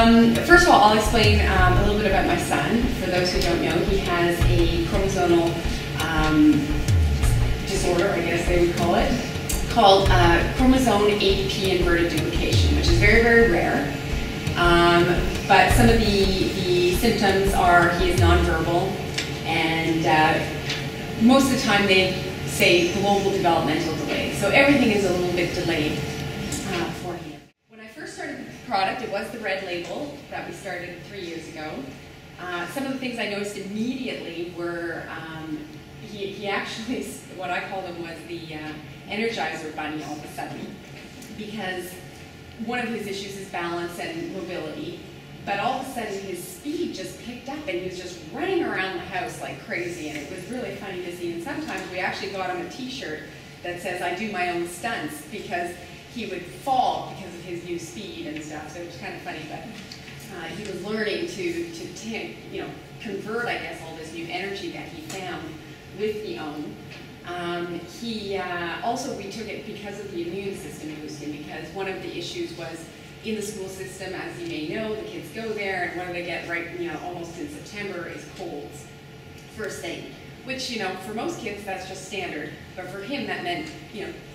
First of all, I'll explain a little bit about my son. For those who don't know, he has a chromosomal disorder, I guess they would call it, called chromosome 8p inverted duplication, which is very, very rare. But some of the symptoms are he is nonverbal, and most of the time they say global developmental delay. So everything is a little bit delayed for him. When I first started the product, it was the red label that we started 3 years ago. Some of the things I noticed immediately were he actually, what I call him was the Energizer Bunny all of a sudden, because one of his issues is balance and mobility, but all of a sudden his speed just picked up and he was just running around the house like crazy, and it was really funny to see. And sometimes we actually got him a t-shirt that says, "I do my own stunts," because he would fall because of his new speed and stuff, so it was kind of funny. But he was learning to convert, I guess, all this new energy that he found with the Auum. Also, we took it because of the immune system boosting, because one of the issues was in the school system, as you may know, the kids go there, and what do they get right, almost in September is colds, first thing. Which, for most kids, that's just standard. But for him, that meant,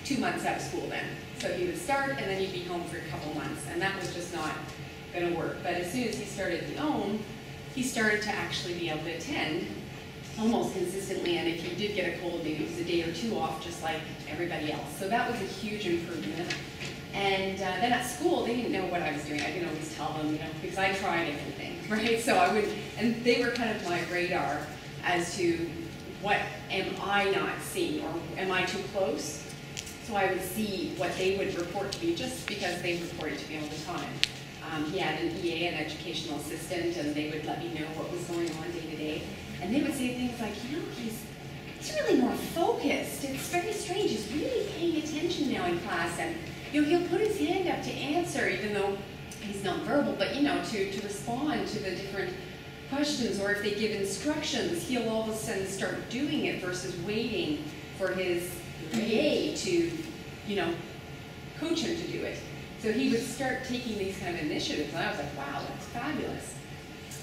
2 months out of school then. So he would start, and then he'd be home for a couple months, and that was just not going to work. But as soon as he started the Auum, he started to actually be able to attend almost consistently, and if he did get a cold, maybe it was a day or two off, just like everybody else. So that was a huge improvement. And then at school, they didn't know what I was doing. I didn't always tell them, because I tried everything, right? So I would, and they were kind of my radar as to what am I not seeing, or am I too close? So I would see what they would report to me, just because they reported to me all the time. He had an EA, an educational assistant, and they would let me know what was going on day to day. And they would say things like, he's really more focused. It's very strange. He's really paying attention now in class, and he'll put his hand up to answer, even though he's not verbal, but to respond to the different questions, or if they give instructions, he'll all of a sudden start doing it versus waiting for his EA to, coach him to do it. So he would start taking these kind of initiatives, and I was like, wow, that's fabulous.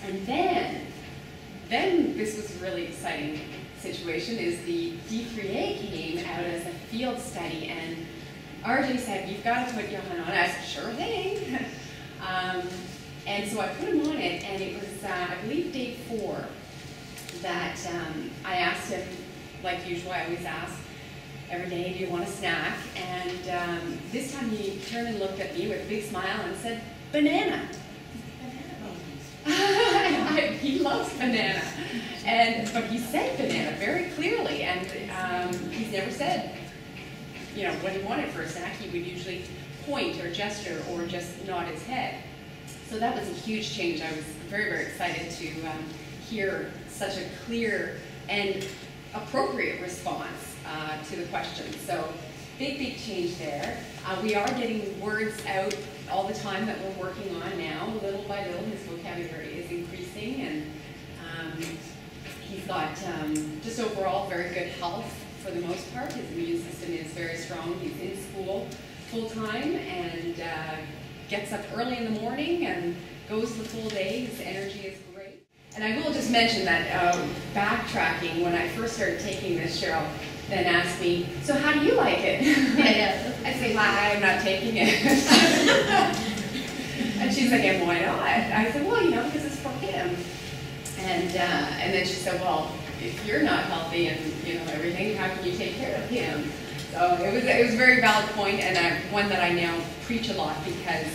And then this was a really exciting situation, is the D3A came out as a field study, and RJ said, "You've got to put Johan on." I said, "Sure thing." And so I put him on it, and it was, I believe, day 4 that I asked him, like usual, I always ask every day, "Do you want a snack?" And this time he turned and looked at me with a big smile and said, "Banana." He loves banana, but he said banana very clearly, and he's never said, what he wanted for a snack. He would usually point or gesture or just nod his head. So that was a huge change. I was very, very excited to hear such a clear and appropriate response to the questions. So big, big change there. We are getting words out all the time that we're working on now. Little by little, his vocabulary is increasing, and he's got just overall very good health for the most part. His immune system is very strong. He's in school full-time and gets up early in the morning and goes the full day. His energy is great. And I will just mention that backtracking, when I first started taking this, Cheryl then asked me, "So how do you like it?" Yeah. I say, "I'm not taking it." And she's like, "And why not?" I said, "Well, because it's for him." And then she said, "Well, if you're not healthy and everything, how can you take care of him?" So it was a very valid point, and one that I now preach a lot, because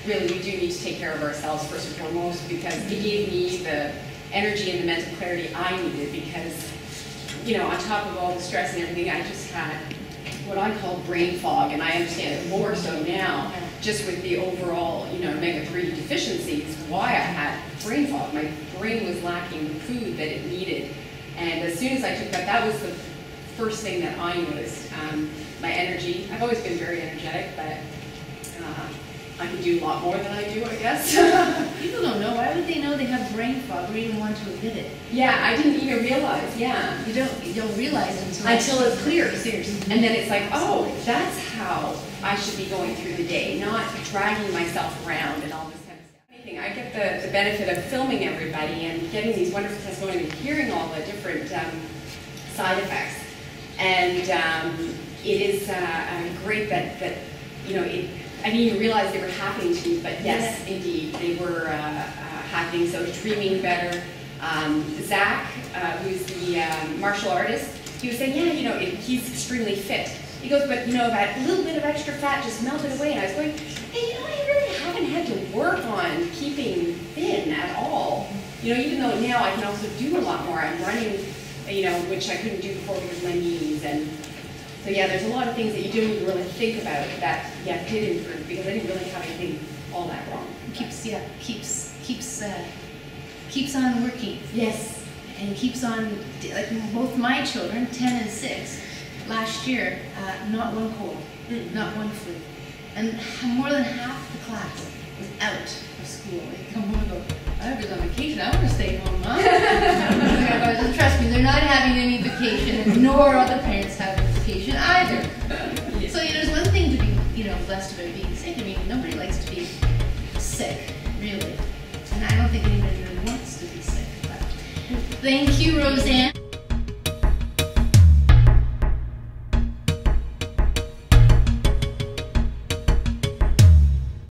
really we do need to take care of ourselves first and foremost, because it gave me the energy and the mental clarity I needed, because on top of all the stress and everything, I just had what I call brain fog, and I understand it more so now, just with the overall, omega-3 deficiencies, why I had brain fog. My brain was lacking the food that it needed, and as soon as I took that was the first thing that I noticed. My energy, I've always been very energetic, but I can do a lot more than I do, I guess. People don't know. Why would they know they have brain fog or even want to admit it? Yeah, I didn't even realize, yeah. You don't realize until it clears. And then it's like, oh, that's how I should be going through the day, not dragging myself around and all this kind of stuff. I get the benefit of filming everybody and getting these wonderful testimonials and hearing all the different side effects. And it is great that you know, I didn't even realize they were happening to me, but yes, indeed, they were happening. So dreaming better. Zach, who's the martial artist, he was saying, yeah, you know, he's extremely fit. He goes, but you know, that little bit of extra fat just melted away. And I was going, hey, you know, I really haven't had to work on keeping thin at all. You know, even though now I can also do a lot more. I'm running, you know, which I couldn't do before because of my knees. And so yeah, there's a lot of things that you don't even really think about that, yeah, did improve because I didn't really have anything all that wrong. Keeps on working. Yes. And keeps on, like both my children, 10 and 6, last year, not one cold, not one flu. And more than half the class was out of school. They come home and go, I was on vacation, I want to stay home, Mom. But trust me, they're not having any vacation, nor are the parents having vacation either. So, you know, there's one thing to be, you know, blessed about being sick. I mean, nobody likes to be sick, really. And I don't think anybody really wants to be sick. But thank you, Roseanne.